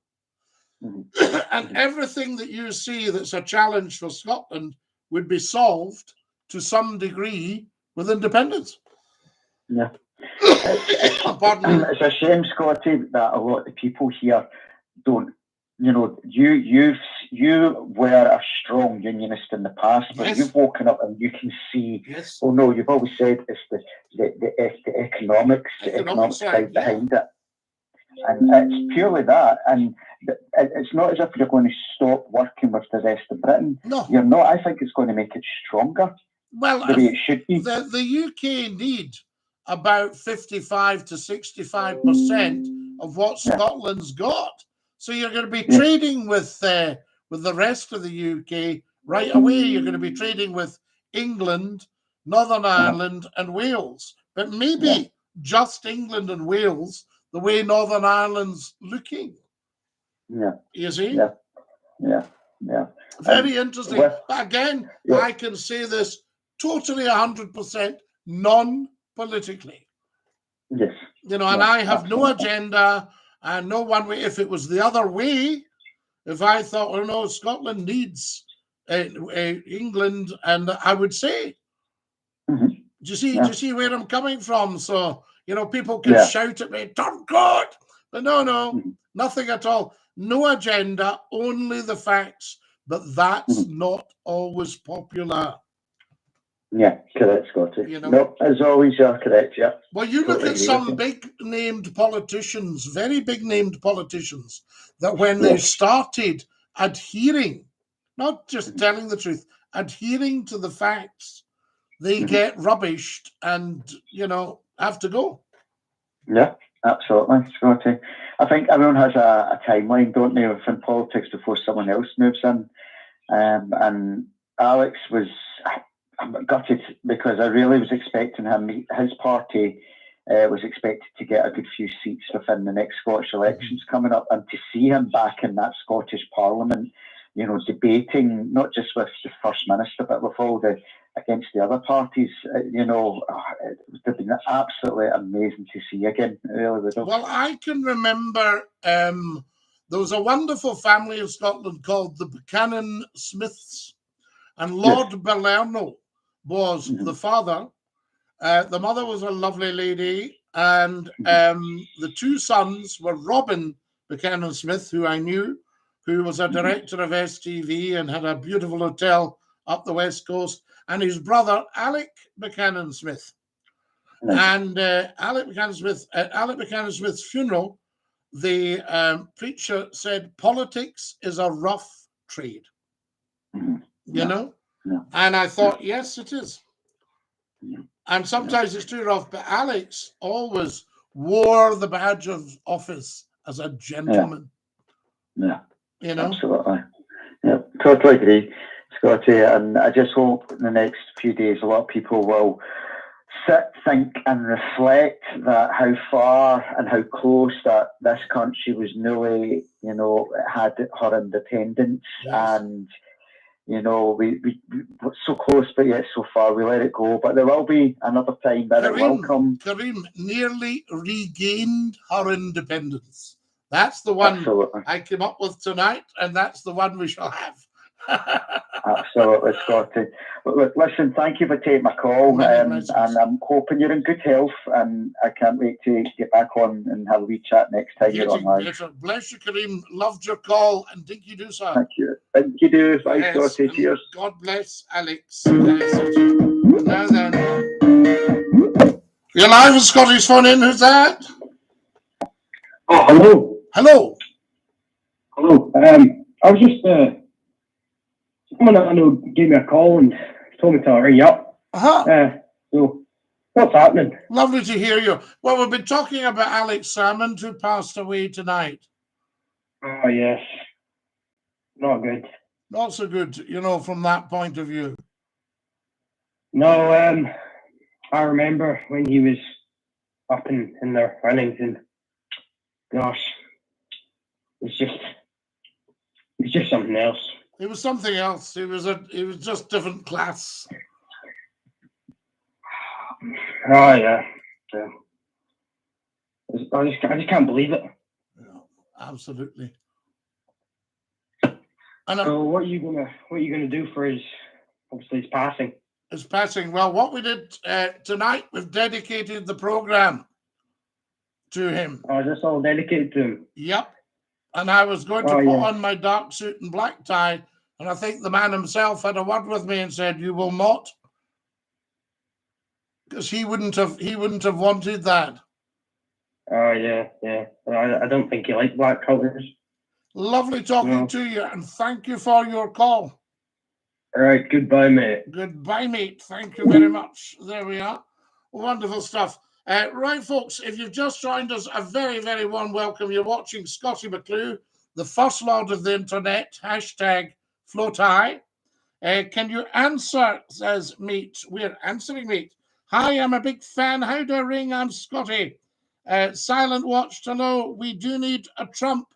Speaker 1: And everything that you see that's a challenge for Scotland would be solved to some degree with independence.
Speaker 3: It's a shame, Scottie, that a lot of people here don't. You know, you were a strong unionist in the past, but you've woken up and you can see. Oh no, you've always said it's the economics side behind it, and it's purely that. And it's not as if you're going to stop working with the rest of Britain.
Speaker 1: No,
Speaker 3: you're not. I think it's going to make it stronger.
Speaker 1: Well,
Speaker 3: the way it should be.
Speaker 1: The UK need about 55 to 65% of what Scotland's got. So you're going to be trading with the rest of the UK right away. You're going to be trading with England, Northern Ireland, and Wales. But maybe just England and Wales, the way Northern Ireland's looking. You see? Very interesting. But again, I can say this totally 100% non-politically.
Speaker 3: Yes.
Speaker 1: You know, and I have no agenda. And no one way. If it was the other way, if I thought, oh no, Scotland needs England, and I would say, do you see where I'm coming from? So, you know, people can shout at me, turn court, but no, nothing at all. No agenda, only the facts, but that's not always popular.
Speaker 3: Yeah, correct, Scottie.
Speaker 1: You know?
Speaker 3: No, as always, you're correct,
Speaker 1: Well, you look at some big-named politicians, very big-named politicians, that when they started adhering, not just telling the truth, adhering to the facts, they get rubbished and, you know, have to go.
Speaker 3: Yeah, absolutely, Scottie. I think everyone has a timeline, don't they, within politics before someone else moves in. And Alex was... I'm gutted because I really was expecting him. His party was expected to get a good few seats within the next Scottish elections coming up, and to see him back in that Scottish Parliament, you know, debating not just with the First Minister but with all against the other parties, you know, it would have been absolutely amazing to see again. It really would have.
Speaker 1: Well, I can remember there was a wonderful family in Scotland called the Buchanan Smiths, and Lord Balerno was the father. The mother was a lovely lady, and the 2 sons were Robin Buchanan Smith, who I knew, who was a director of STV and had a beautiful hotel up the West Coast, and his brother Alec Buchanan Smith. And Alec Buchanan Smith's funeral the preacher said politics is a rough trade.
Speaker 3: Mhm.
Speaker 1: You know?
Speaker 3: No.
Speaker 1: And I thought, yes, it is.
Speaker 3: Yeah.
Speaker 1: And sometimes it's too rough, but Alex always wore the badge of office as a gentleman.
Speaker 3: Yeah,
Speaker 1: You know?
Speaker 3: absolutely. Yeah, totally agree, Scotty. And I just hope in the next few days a lot of people will sit, think, and reflect that how far and how close that this country was newly, had her independence.
Speaker 1: Yes.
Speaker 3: And we were so close, but yet so far. We let it go, but there will be another time that it will come.
Speaker 1: Kareem nearly regained her independence. That's the one
Speaker 3: Absolutely.
Speaker 1: I came up with tonight, and that's the one we shall have.
Speaker 3: Absolutely, Scotty. Look, listen, thank you for taking my call, and I'm hoping you're in good health, and I can't wait to get back on and have a wee chat next time you're on live.
Speaker 1: Better. Bless you, Kareem. Loved your call, and DINKY-DOO, sir.
Speaker 3: Thank you. DINKY-DOO. Bye,
Speaker 1: Yes,
Speaker 3: Scotty. Cheers.
Speaker 1: God bless Alex. Now then, you're live with Scotty's phone in. Who's that?
Speaker 4: Oh, hello.
Speaker 1: Hello.
Speaker 4: Hello. I was just someone I know gave me a call and told me to ring you up. So what's happening?
Speaker 1: Lovely to hear you. Well, we've been talking about Alex Salmond, who passed away tonight.
Speaker 4: Oh yes. Not good.
Speaker 1: Not so good, from that point of view.
Speaker 4: No, I remember when he was up in the runnings, and gosh, it's just something else.
Speaker 1: It was something else. It was just different class.
Speaker 4: Oh yeah. I just can't believe it.
Speaker 1: Yeah, absolutely. And
Speaker 4: so what are you gonna do for his passing?
Speaker 1: His passing. Well, what we did tonight, we've dedicated the program to him.
Speaker 4: Oh, is this all dedicated to him?
Speaker 1: Yep. And I was going to put on my dark suit and black tie, and I think the man himself had a word with me and said, "You will not," because he wouldn't have wanted that.
Speaker 4: Oh yeah. I don't think he liked black colours.
Speaker 1: Lovely talking to you, and thank you for your call.
Speaker 4: All right, goodbye, mate.
Speaker 1: Goodbye, mate. Thank you very much. There we are. Wonderful stuff. Right, folks, if you've just joined us, a very, very warm welcome. You're watching Scottie McClue, the First Lord of the Internet, #FLOTI. Can you answer, says Meat. We're answering, Meat. Hi, I'm a big fan. How do I ring? I'm Scotty. Silent Watch, hello. We do need a Trump.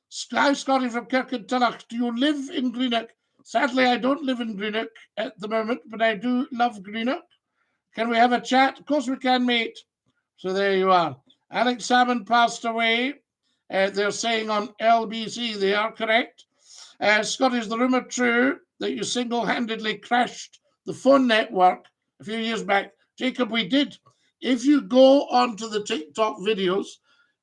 Speaker 1: Sky Scotty from Kirkintilloch. Do you live in Greenock? Sadly, I don't live in Greenock at the moment, but I do love Greenock. Can we have a chat? Of course we can, mate. So there you are. Alex Salmond passed away. They're saying on LBC, they are correct. Scott, is the rumour true that you single-handedly crashed the phone network a few years back? Jacob, we did. If you go onto the TikTok videos,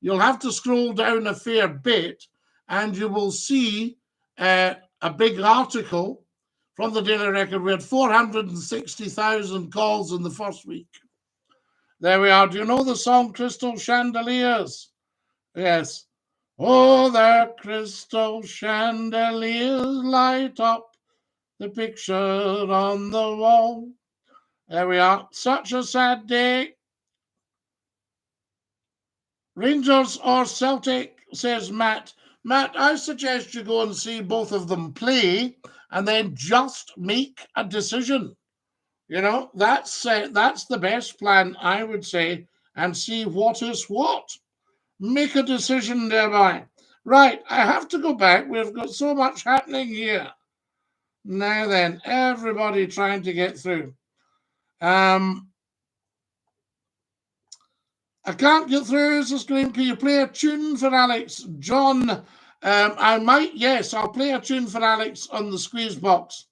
Speaker 1: you'll have to scroll down a fair bit, and you will see a big article from the Daily Record. We had 460,000 calls in the first week. There we are. Do you know the song Crystal Chandeliers? Yes. Oh, the crystal chandeliers light up the picture on the wall. There we are. Such a sad day. Rangers or Celtic, says Matt. Matt, I suggest you go and see both of them play and then just make a decision. That's the best plan, I would say, and see what is what. Make a decision thereby. Right, I have to go back. We've got so much happening here. Now then, everybody trying to get through. I can't get through the screen. Can you play a tune for Alex? John, I might, yes, I'll play a tune for Alex on the squeeze box.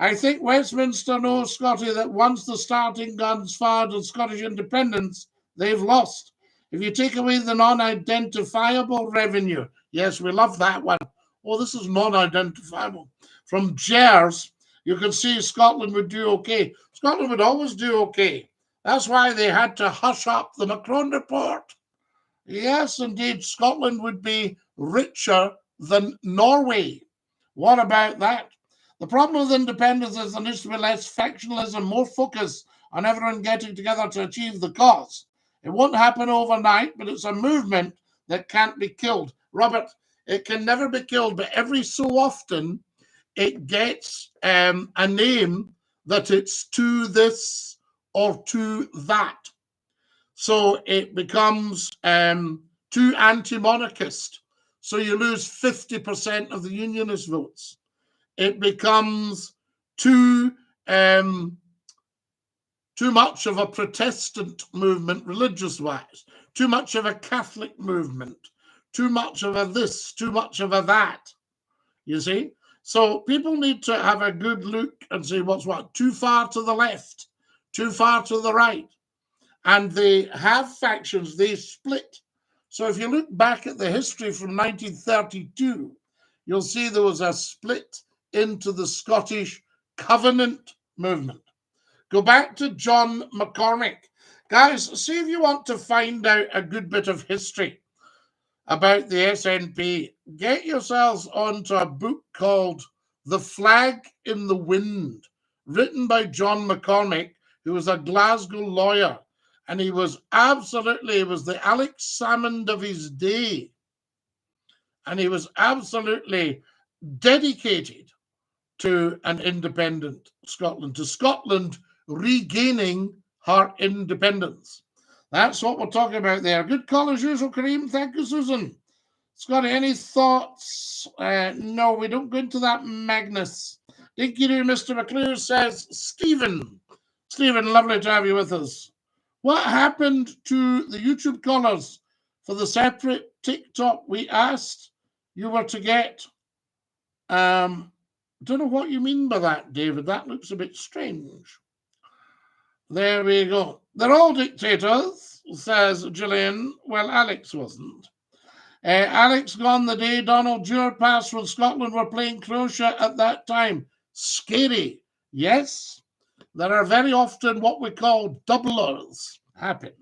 Speaker 1: I think Westminster knows, Scotty, that once the starting guns fired on Scottish independence, they've lost. If you take away the non-identifiable revenue, yes, we love that one. Oh, this is non-identifiable. From Gers, you can see Scotland would do okay. Scotland would always do okay. That's why they had to hush up the Macron report. Yes, indeed, Scotland would be richer than Norway. What about that? The problem with independence is there needs to be less factionalism, more focus on everyone getting together to achieve the cause. It won't happen overnight, but it's a movement that can't be killed. Robert, it can never be killed, but every so often it gets a name that it's to this or to that. So it becomes too anti-monarchist. So you lose 50% of the unionist votes. It becomes too much of a Protestant movement religious-wise, too much of a Catholic movement, too much of a this, too much of a that, you see? So people need to have a good look and see what's what. Too far to the left, too far to the right. And they have factions, they split. So if you look back at the history from 1932, you'll see there was a split into the Scottish Covenant movement. Go back to John McCormick. Guys, see if you want to find out a good bit of history about the SNP. Get yourselves onto a book called The Flag in the Wind, written by John McCormick, who was a Glasgow lawyer. And he was the Alex Salmond of his day. And he was absolutely dedicated to an independent Scotland, to Scotland regaining her independence. That's what we're talking about there. Good call as usual, Kareem. Thank you, Susan. Scotty, any thoughts? No, we don't go into that, Magnus. DINKY-DOO, Mr. McClue says, Stephen, lovely to have you with us. What happened to the YouTube callers for the separate TikTok we asked you were to get? Don't know what you mean by that, David. That looks a bit strange. There we go. They're all dictators, says Gillian. Well, Alex wasn't. Alex gone the day Donald Jr. passed when Scotland were playing Croatia at that time. Scary. Yes, there are very often what we call doublers happen.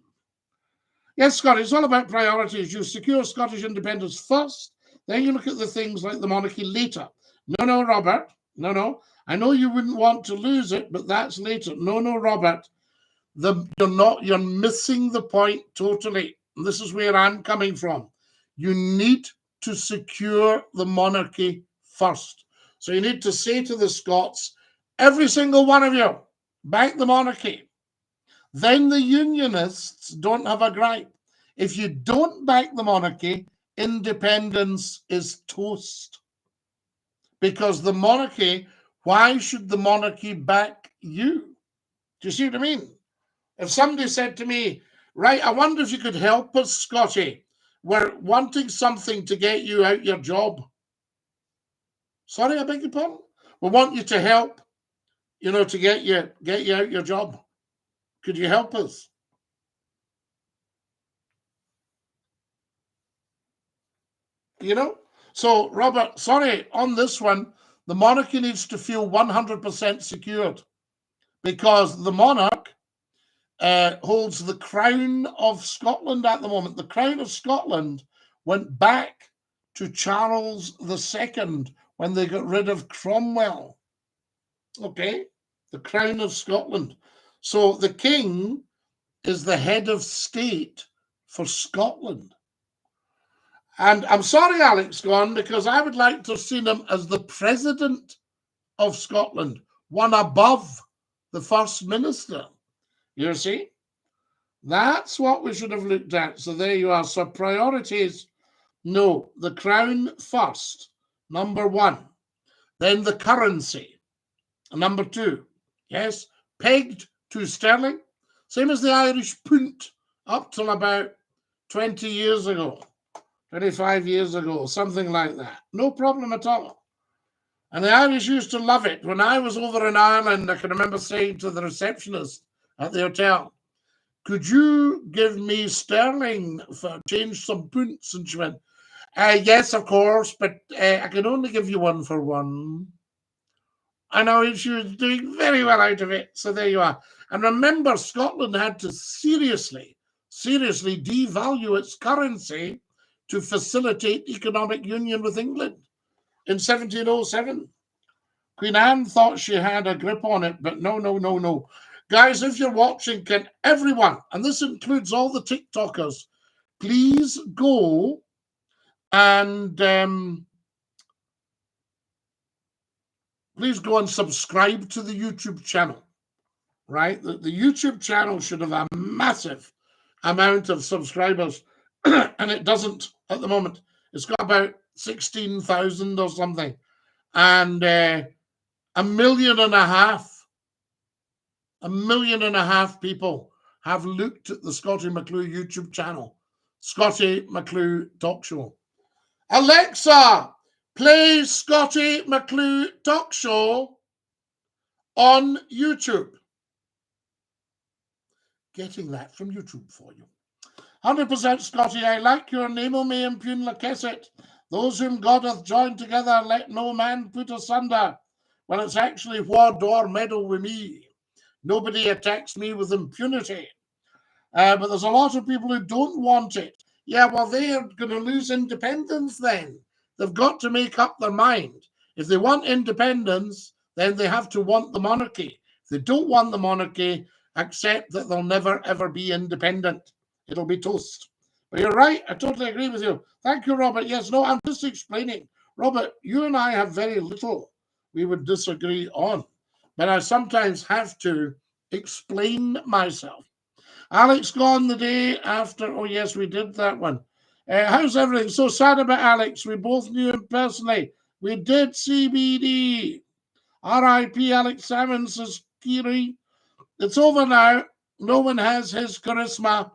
Speaker 1: Yes, Scott, it's all about priorities. You secure Scottish independence first, then you look at the things like the monarchy later. No, Robert. No. I know you wouldn't want to lose it, but that's later. No, Robert. You're missing the point totally. And this is where I'm coming from. You need to secure the monarchy first. So you need to say to the Scots, every single one of you, back the monarchy. Then the unionists don't have a gripe. If you don't back the monarchy, independence is toast. Because the monarchy, why should the monarchy back you? Do you see what I mean? If somebody said to me, right, I wonder if you could help us, Scotty. We're wanting something to get you out your job. Sorry, I beg your pardon? We want you to help, to get you out your job. Could you help us? So, Robert, sorry, on this one, the monarchy needs to feel 100% secured because the monarch holds the crown of Scotland at the moment. The crown of Scotland went back to Charles II when they got rid of Cromwell. Okay, the crown of Scotland. So the king is the head of state for Scotland. And I'm sorry, Alex, gone, because I would like to have seen him as the president of Scotland, one above the first minister. You see? That's what we should have looked at. So there you are. So priorities, no, the crown first, number one. Then the currency, number two. Yes, pegged to sterling, same as the Irish punt up till about 20 years ago, 25 years ago, something like that. No problem at all. And the Irish used to love it. When I was over in Ireland, I can remember saying to the receptionist at the hotel, could you give me sterling for change some punts? And she went, yes, of course, but I can only give you one for one. I know she was doing very well out of it. So there you are. And remember, Scotland had to seriously seriously devalue its currency to facilitate economic union with England in 1707. Queen Anne thought she had a grip on it, but no, no, no, no. Guys, if you're watching, can everyone, and this includes all the TikTokers, please go and subscribe to the YouTube channel, right? The YouTube channel should have a massive amount of subscribers, and it doesn't at the moment. It's got about 16,000 or something, and 1.5 million people have looked at the Scottie McClue YouTube channel, Scottie McClue Talk Show. Alexa, play Scottie McClue Talk Show on YouTube. Getting that from YouTube for you. 100% Scottie, I like your name, O me impugn lacessit. Those whom God hath joined together, let no man put asunder. When it's actually ward or meddle with me. Nobody attacks me with impunity. But there's a lot of people who don't want it. Yeah, well, they're going to lose independence then. They've got to make up their mind. If they want independence, then they have to want the monarchy. If they don't want the monarchy, accept that they'll never, ever be independent. It'll be toast. But you're right. I totally agree with you. Thank you, Robert. Yes, no, I'm just explaining. Robert, you and I have very little we would disagree on. But I sometimes have to explain myself. Alex gone the day after. Oh, yes, we did that one. How's everything? So sad about Alex. We both knew him personally. We did CBD. R.I.P. Alex Salmon, says Kiri. It's over now. No one has his charisma.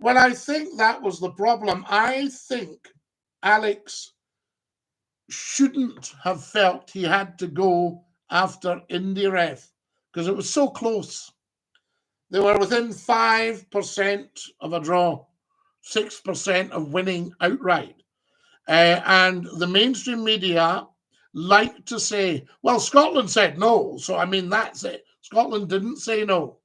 Speaker 1: Well, I think that was the problem. I think Alex shouldn't have felt he had to go after Indy Ref because it was so close. They were within 5% of a draw, 6% of winning outright. And the mainstream media like to say, well, Scotland said no. So, I mean, that's it. Scotland didn't say no.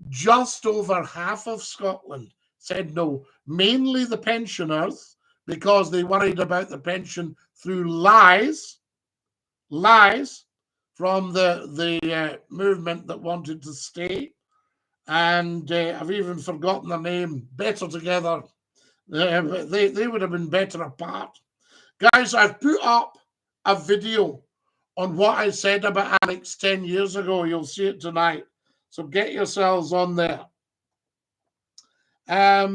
Speaker 1: Just over half of Scotland said no, mainly the pensioners, because they worried about the pension through lies from the movement that wanted to stay. And I've even forgotten their name, Better Together. They would have been better apart. Guys, I've put up a video on what I said about Alex 10 years ago. You'll see it tonight. So get yourselves on there. A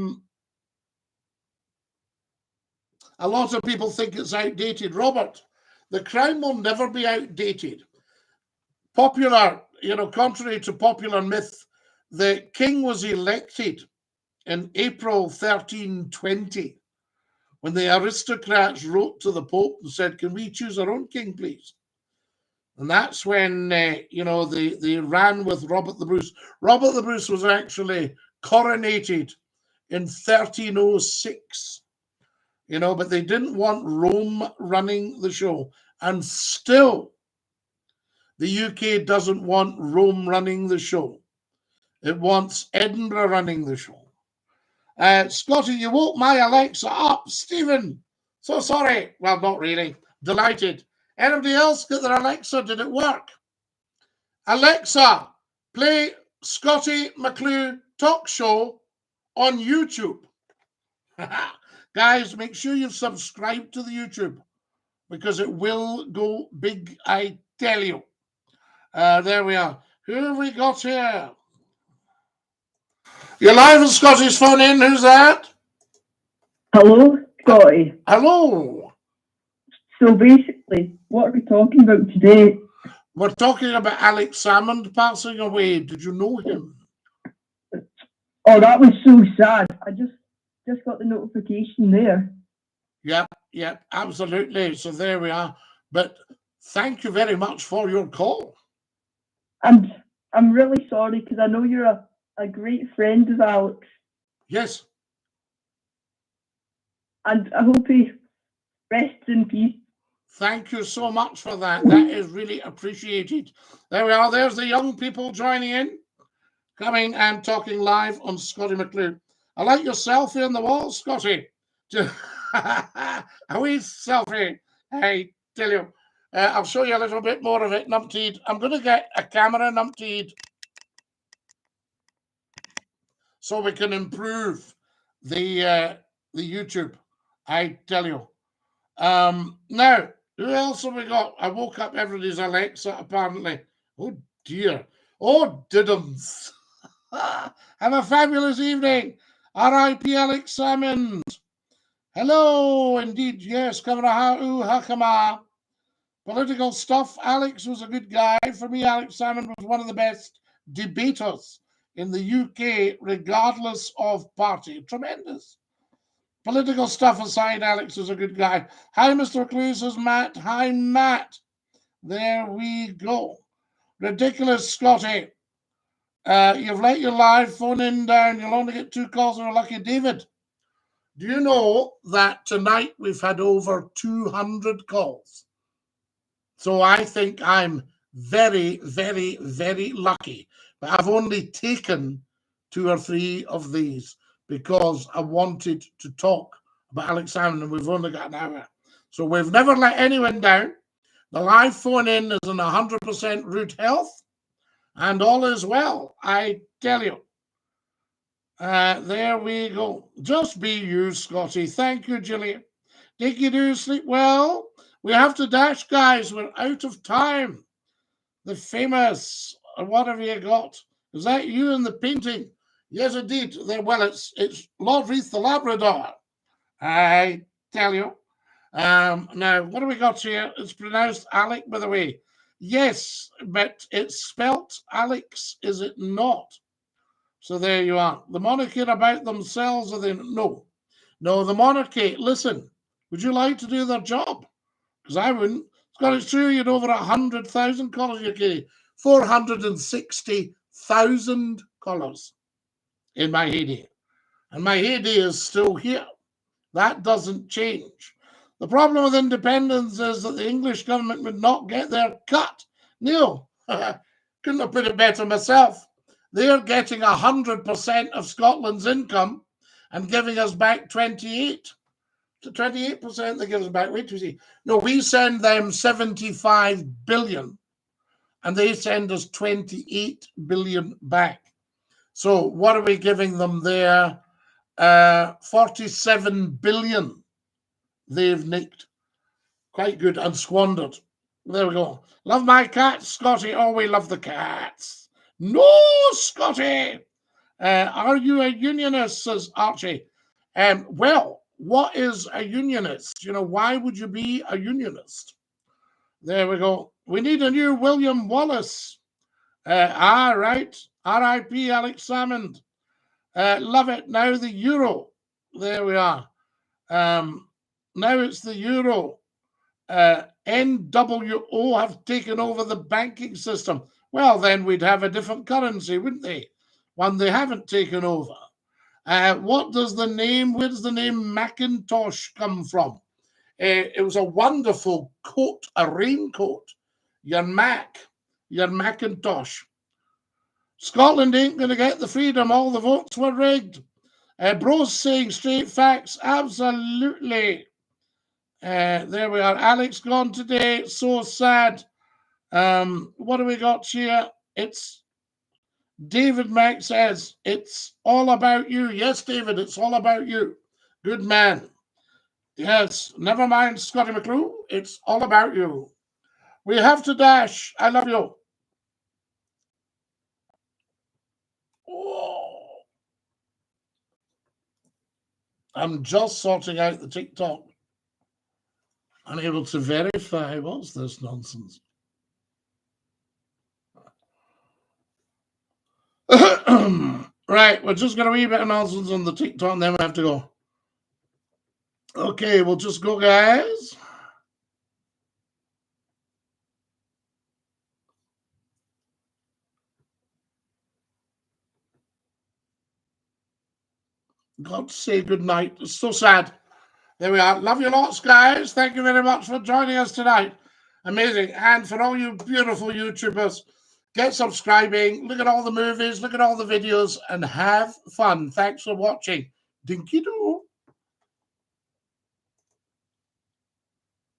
Speaker 1: lot of people think it's outdated. Robert, the crown will never be outdated. Popular, contrary to popular myth, the king was elected in April 1320 when the aristocrats wrote to the Pope and said, can we choose our own king, please? And that's when, they ran with Robert the Bruce. Robert the Bruce was actually coronated in 1306, but they didn't want Rome running the show. And still, the UK doesn't want Rome running the show. It wants Edinburgh running the show. Scottie, you woke my Alexa up. Stephen, so sorry. Well, not really. Delighted. Anybody else get their Alexa? Did it work? Alexa, play Scottie McClue Talk Show on YouTube. Guys, make sure you've subscribed to the YouTube because it will go big, I tell you. There we are. Who have we got here? You're live on Scottie's phone in. Who's that?
Speaker 2: Hello, Scottie.
Speaker 1: Hello.
Speaker 2: So basically, what are we talking about today?
Speaker 1: We're talking about Alex Salmond passing away. Did you know him?
Speaker 2: Oh, that was so sad. I just got the notification there.
Speaker 1: Yep, absolutely. So there we are. But thank you very much for your call.
Speaker 2: And I'm really sorry because I know you're a great friend of Alex.
Speaker 1: Yes.
Speaker 2: And I hope he rests in peace.
Speaker 1: Thank you so much for that. That is really appreciated. There we are. There's the young people joining in, coming and talking live on Scottie McClue. I like your selfie on the wall, Scottie. A wee selfie. I tell you. I'll show you a little bit more of it, numptied. I'm going to get a camera, numptied, so we can improve the YouTube. I tell you. Now, who else have we got? I woke up everybody's Alexa, apparently. Oh, dear. Oh, diddums. Have a fabulous evening. R.I.P. Alex Salmond. Hello, indeed. Yes, Kamarahu Hakama. Political stuff. Alex was a good guy. For me, Alex Salmond was one of the best debaters in the UK, regardless of party. Tremendous. Political stuff aside, Alex is a good guy. Hi, Mr. McClue, says Matt. Hi, Matt. There we go. Ridiculous, Scottie. You've let your live phone in down. You'll only get 2 calls or a lucky David. Do you know that tonight we've had over 200 calls? So I think I'm very, very, very lucky. But I've only taken 2 or 3 of these because I wanted to talk about Alex Salmond, and we've only got an hour. So we've never let anyone down. The live phone in is in 100% root health, and all is well, I tell you. There we go. Just be you, Scottie. Thank you, Gillian. Dinky-Doo, sleep well. We have to dash, guys. We're out of time. The famous, what have you got? Is that you in the painting? Yes, indeed. Well, it's Lord Reith the Labrador. I tell you. Now, what do we got here? It's pronounced Alec, by the way. Yes, but it's spelt Alex, is it not? So there you are. The monarchy are about themselves, are they? No. No, the monarchy, listen, would you like to do their job? Because I wouldn't. Scott, it's true, you had over 100,000 colours, UK. 460,000 colours in my heyday. And my heyday is still here. That doesn't change. The problem with independence is that the English government would not get their cut. Neil, couldn't have put it better myself. They're getting 100% of Scotland's income and giving us back 28%. 28% they give us back. Wait till you see. No, we send them 75 billion and they send us 28 billion back. So what are we giving them there? 47 billion they've nicked. Quite good and squandered. There we go. Love my cats, Scottie. Oh, we love the cats. No, Scottie. Are you a unionist, says Archie. Well, what is a unionist? You know, why would you be a unionist? There we go. We need a new William Wallace. Right. R.I.P. Alex Salmond. Love it. Now the euro. There we are. Now it's the euro. NWO have taken over the banking system. Well, then we'd have a different currency, wouldn't they? One they haven't taken over. What does the name, where does the name Macintosh come from? It was a wonderful coat, a raincoat. Your Macintosh. Scotland ain't going to get the freedom. All the votes were rigged. Bro's saying straight facts. Absolutely. There we are. Alex gone today. So sad. What do we got here? It's David Mack says, it's all about you. Yes, David, it's all about you. Good man. Yes, never mind, Scottie McClue. It's all about you. We have to dash. I love you. Oh. I'm just sorting out the TikTok. Unable to verify. What's this nonsense? Right, we're just going to wee bit of nonsense on the TikTok and then we have to go. Okay, we'll just go, guys. Got to say good night. It's so sad. There we are. Love you lots, guys. Thank you very much for joining us tonight. Amazing. And for all you beautiful YouTubers, get subscribing, look at all the movies, look at all the videos, and have fun. Thanks for watching. Dinky-Doo.